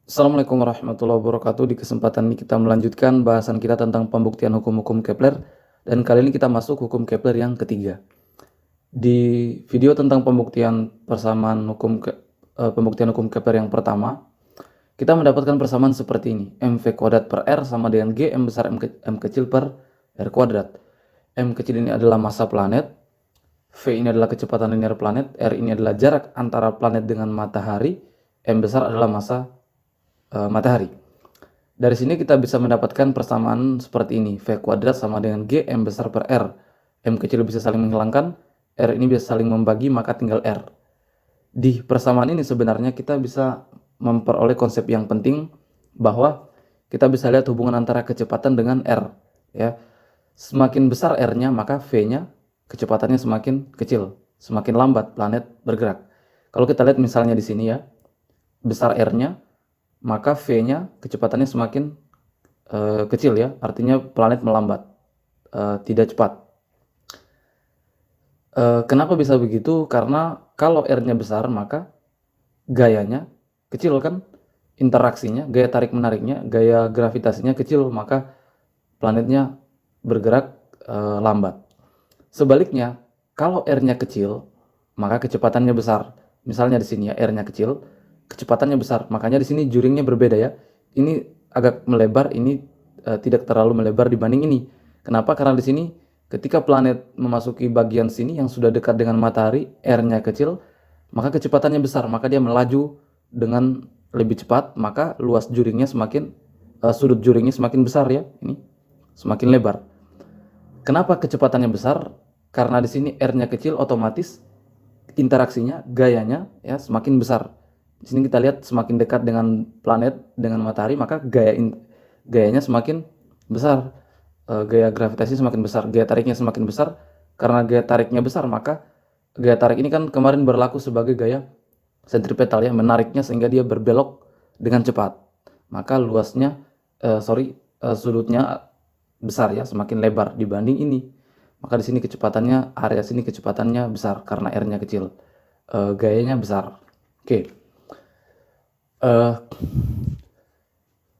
Assalamualaikum warahmatullahi wabarakatuh. Di kesempatan ini kita melanjutkan bahasan kita tentang pembuktian hukum-hukum Kepler, dan kali ini kita masuk hukum Kepler yang ketiga. Di video tentang pembuktian pembuktian hukum Kepler yang pertama, kita mendapatkan persamaan seperti ini. mv kuadrat per r sama dengan g m besar m kecil per r kuadrat. M kecil ini adalah massa planet, v ini adalah kecepatan linear planet, r ini adalah jarak antara planet dengan matahari, m besar adalah massa matahari. Dari sini kita bisa mendapatkan persamaan seperti ini. V kuadrat sama dengan G M besar per R. M kecil bisa saling menghilangkan, R ini bisa saling membagi, maka tinggal R. Di persamaan ini sebenarnya kita bisa memperoleh konsep yang penting, bahwa kita bisa lihat hubungan antara kecepatan dengan R. Ya. Semakin besar R-nya, maka V-nya kecepatannya semakin kecil. Semakin lambat planet bergerak. Kalau kita lihat misalnya di sini ya, besar R-nya, maka V-nya kecepatannya semakin kecil ya, artinya planet melambat, tidak cepat. Kenapa bisa begitu? Karena kalau R-nya besar, maka gayanya kecil kan, interaksinya, gaya tarik-menariknya, gaya gravitasinya kecil, maka planetnya bergerak lambat. Sebaliknya, kalau R-nya kecil, maka kecepatannya besar. Misalnya di sini ya, R-nya kecil, kecepatannya besar. Makanya di sini juringnya berbeda ya. Ini agak melebar, ini tidak terlalu melebar dibanding ini. Kenapa? Karena di sini ketika planet memasuki bagian sini yang sudah dekat dengan matahari, R-nya kecil, maka kecepatannya besar, maka dia melaju dengan lebih cepat, maka luas juringnya semakin sudut juringnya semakin besar ya, ini semakin lebar. Kenapa kecepatannya besar? Karena di sini R-nya kecil, otomatis interaksinya, gayanya ya semakin besar. Di sini kita lihat semakin dekat dengan planet, dengan matahari, maka gayanya semakin besar. Gaya gravitasi semakin besar, gaya tariknya semakin besar. Karena gaya tariknya besar, maka gaya tarik ini kan kemarin berlaku sebagai gaya sentripetal ya, menariknya sehingga dia berbelok dengan cepat. Maka sudutnya besar ya, semakin lebar dibanding ini. Maka di sini kecepatannya, area sini kecepatannya besar karena R-nya kecil, gayanya besar. Oke,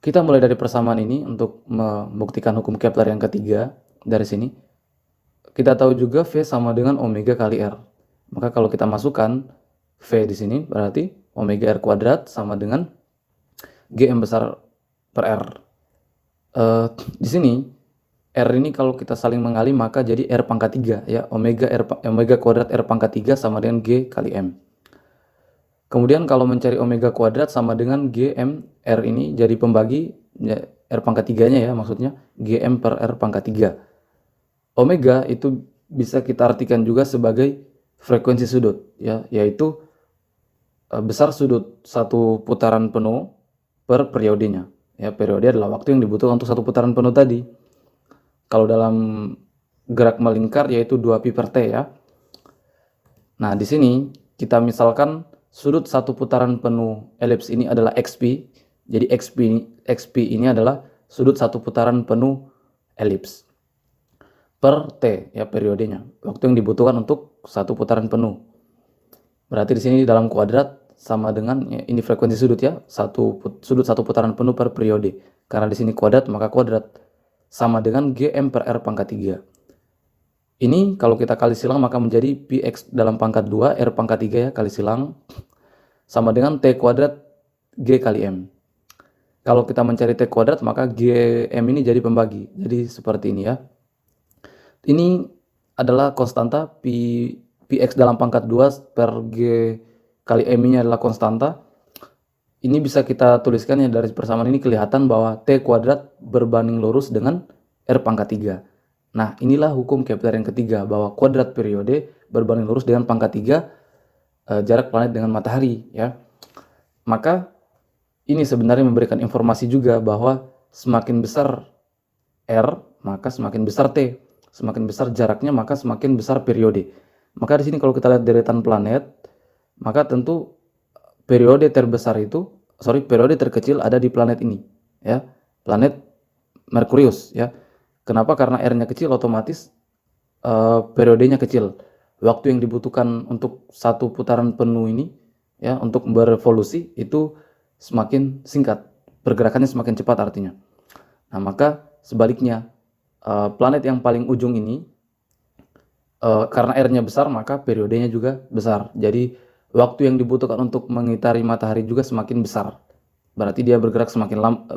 kita mulai dari persamaan ini untuk membuktikan hukum Kepler yang ketiga. Dari sini kita tahu juga V sama dengan omega kali R. Maka kalau kita masukkan V di sini, berarti omega R kuadrat sama dengan Gm besar per R. Di sini R ini kalau kita saling mengali, maka jadi R pangkat 3 ya, omega kuadrat R pangkat 3 sama dengan G kali M. Kemudian kalau mencari omega kuadrat sama dengan Gm, R ini jadi pembagi ya, R pangkat 3 nya ya, maksudnya Gm per R pangkat 3. Omega itu bisa kita artikan juga sebagai frekuensi sudut ya, yaitu besar sudut satu putaran penuh per periodenya ya. Periode adalah waktu yang dibutuhkan untuk satu putaran penuh tadi. Kalau dalam gerak melingkar yaitu 2pi per t ya. Nah, di sini kita misalkan sudut satu putaran penuh elips ini adalah xp. Jadi xp ini adalah sudut satu putaran penuh elips per t ya, periodenya, waktu yang dibutuhkan untuk satu putaran penuh. Berarti di sini dalam kuadrat sama dengan ya, ini frekuensi sudut ya, sudut satu putaran penuh per periode. Karena di sini kuadrat, maka kuadrat sama dengan Gm per R pangkat 3. Ini kalau kita kali silang maka menjadi Px dalam pangkat 2 R pangkat 3 ya, kali silang sama dengan T kuadrat G kali M. Kalau kita mencari T kuadrat, maka Gm ini jadi pembagi. Jadi seperti ini ya. Ini adalah konstanta Px dalam pangkat 2 per G kali M ini adalah konstanta. Ini bisa kita tuliskan ya, dari persamaan ini kelihatan bahwa T kuadrat berbanding lurus dengan R pangkat 3. Nah, inilah hukum Kepler yang ketiga, bahwa kuadrat periode berbanding lurus dengan pangkat 3 jarak planet dengan matahari ya. Maka ini sebenarnya memberikan informasi juga bahwa semakin besar R, maka semakin besar T. Semakin besar jaraknya, maka semakin besar periode. Maka di sini kalau kita lihat deretan planet, maka tentu periode terkecil ada di planet ini ya, planet Merkurius ya. Kenapa? Karena R-nya kecil, otomatis periodenya kecil. Waktu yang dibutuhkan untuk satu putaran penuh ini ya, untuk berevolusi itu semakin singkat, pergerakannya semakin cepat artinya. Nah, maka sebaliknya, planet yang paling ujung ini, karena R-nya besar, maka periodenya juga besar. Jadi, waktu yang dibutuhkan untuk mengitari matahari juga semakin besar. Berarti dia bergerak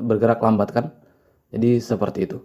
bergerak lambat kan? Jadi seperti itu.